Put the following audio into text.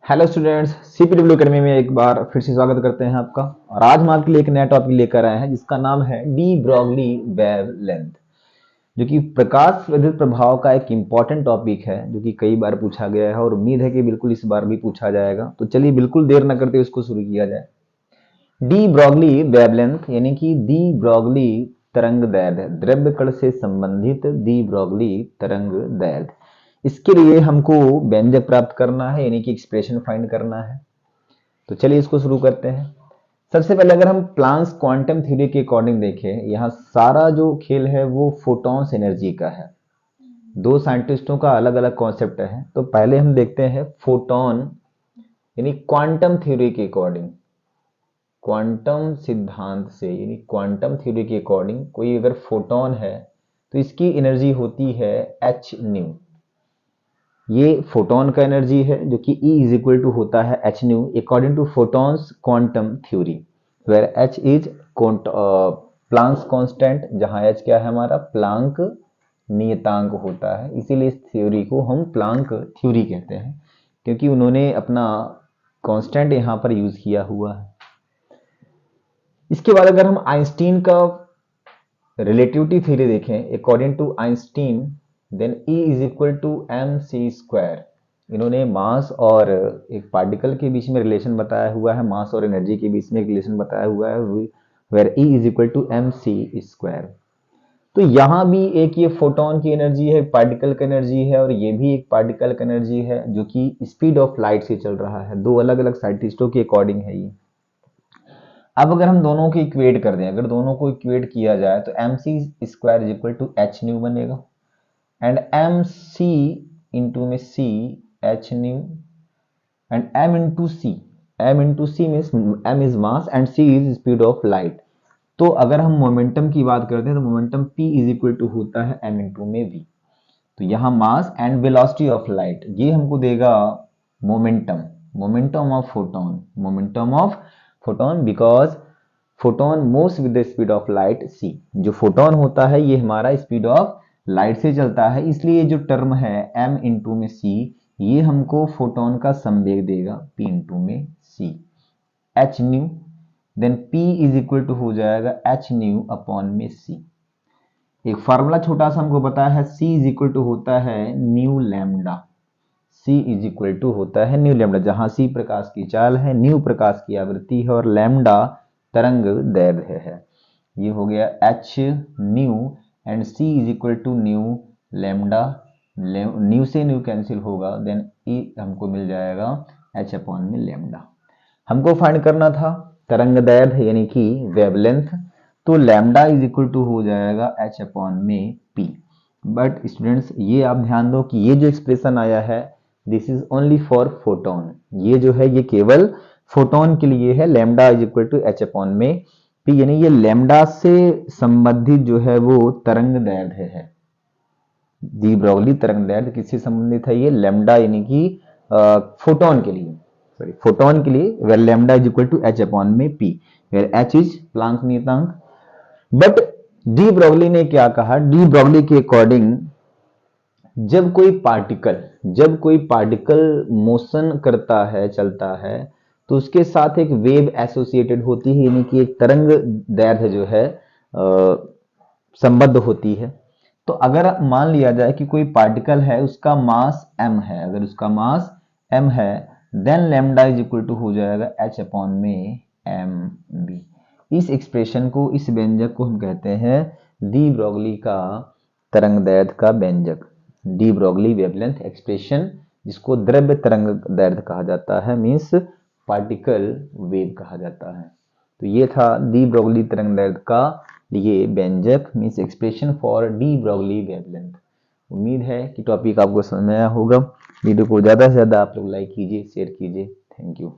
Hello students, CPW academy में एक बार फिर से स्वागत करते हैं आपका। और आज हम आपके लिए एक नया टॉपिक लेकर आए हैं जिसका नाम है डी ब्रॉगली वेवलेंथ, जो कि प्रकाश विद्युत प्रभाव का एक इम्पॉर्टेंट टॉपिक है जो कि कई बार पूछा गया है और उम्मीद है कि बिल्कुल इस बार भी पूछा जाएगा। तो चलिए बिल्कुल देर न करते उसको शुरू किया जाए। डी ब्रॉगली वेवलेंथ यानी कि डी ब्रॉगली तरंग दैर्ध्य, द्रव्य कण से संबंधित डी ब्रॉगली तरंग दैर्ध्य। इसके लिए हमको व्यंजक प्राप्त करना है यानी कि एक्सप्रेशन फाइंड करना है। तो चलिए इसको शुरू करते हैं। सबसे पहले अगर हम प्लांक्स क्वांटम थ्योरी के अकॉर्डिंग देखें, यहाँ सारा जो खेल है वो फोटॉन्स एनर्जी का है। दो साइंटिस्टों का अलग अलग कॉन्सेप्ट है। तो पहले हम देखते हैं फोटॉन यानी क्वांटम थ्योरी के अकॉर्डिंग, क्वांटम सिद्धांत से यानी क्वांटम थ्योरी के अकॉर्डिंग कोई अगर फोटॉन है तो इसकी एनर्जी होती है एच न्यू। ये फोटोन का एनर्जी है जो कि E इज इक्वल टू होता है H nu according to photons quantum theory, where H is Planck's constant, जहां H क्या है हमारा प्लांक नियतांक होता है। इसीलिए इस थ्योरी को हम प्लांक थ्योरी कहते हैं क्योंकि उन्होंने अपना कांस्टेंट यहां पर यूज किया हुआ है। इसके बाद अगर हम आइंस्टीन का रिलेटिविटी थ्योरी देखें, according to Einstein then E is equal to M C square. इन्होंने मास और एक पार्टिकल के बीच में रिलेशन बताया हुआ है, मास और एनर्जी के बीच में एक रिलेशन बताया हुआ है, where E is equal to M C square. तो यहां भी एक ये फोटोन की एनर्जी है, पार्टिकल की एनर्जी है, और ये भी एक पार्टिकल की एनर्जी है जो कि स्पीड ऑफ लाइट से चल रहा है। दो अलग अलग साइंटिस्टों के अकॉर्डिंग है ये। अब अगर हम दोनों को इक्वेट कर दें, अगर दोनों को इक्वेट किया जाए तो M C square is equal to H nu बनेगा, एंड एम सी इंटू में C H nu and M into C means M is mass and C is speed of light. तो अगर हम मोमेंटम की बात करते हैं तो momentum p is equal to होता है m इंटू में v। तो यहाँ mass and velocity of light ये हमको देगा momentum, momentum of photon because photon moves with the speed of light c। जो फोटोन होता है ये हमारा स्पीड ऑफ लाइट से चलता है, इसलिए जो टर्म है m इंटू में c ये हमको फोटोन का संवेग देगा p इंटू में c h nu, then p is equal to हो जाएगा h न्यू अपॉन में c। एक फार्मूला छोटा सा हमको पता है, c इज इक्वल टू होता है nu lambda, c is equal to होता है न्यू लैम्डा, जहां c प्रकाश की चाल है, न्यू प्रकाश की आवृत्ति है और लैम्डा तरंग दैर्ध्य है। ये हो गया h nu and c is equal to nu lambda, nu से न्यू कैंसिल होगा, देन e हमको मिल जाएगा h अपॉन में लैम्डा। हमको फाइंड करना था तरंग दैर्ध्य यानी कि वेवलेंथ, तो लैम्डा इज इक्वल टू हो जाएगा h अपॉन में p। बट स्टूडेंट्स ये आप ध्यान दो कि ये जो एक्सप्रेशन आया है this is only for photon, ये जो है ये केवल फोटोन के लिए है। Lambda is equal to h upon में p, यानी ये लैम्डा से संबंधित जो है वो तरंग दैर्ध्य है। डी ब्रॉगली तरंग दैर्ध्य किससे संबंधित है? ये लैम्डा यानी कि फोटोन के लिए, सॉरी फोटोन के लिए, where lambda is equal to h upon में p, where h is Planck नियतांक। बट डी ब्रॉगली ने क्या कहा? डी ब्रॉगली के अकॉर्डिंग जब कोई पार्टिकल मोशन करता है, चलता है, तो उसके साथ एक वेव एसोसिएटेड होती है, यानी कि एक तरंग दैर्ध्य जो है संबद्ध होती है। तो अगर मान लिया जाए कि कोई पार्टिकल है, उसका मास m है, अगर उसका मास m है then lambda is equal to हो जाएगा h अपॉन में mv। इस एक्सप्रेशन को, इस व्यंजक को हम कहते हैं डी ब्रॉगली का तरंग दैर्ध्य का व्यंजक, डी ब्रॉगली वेवलेंथ एक्सप्रेशन, जिसको द्रव्य तरंग दैर्ध्य कहा जाता है, मीन्स पार्टिकल वेव कहा जाता है। तो ये था डी ब्रॉगली तरंग दैर्ध्य का ये व्यंजक, means expression for de Broglie wavelength. उम्मीद है कि टॉपिक आपको समझ में आया होगा। वीडियो को ज़्यादा से ज़्यादा आप लोग लाइक कीजिए, शेयर कीजिए। Thank you.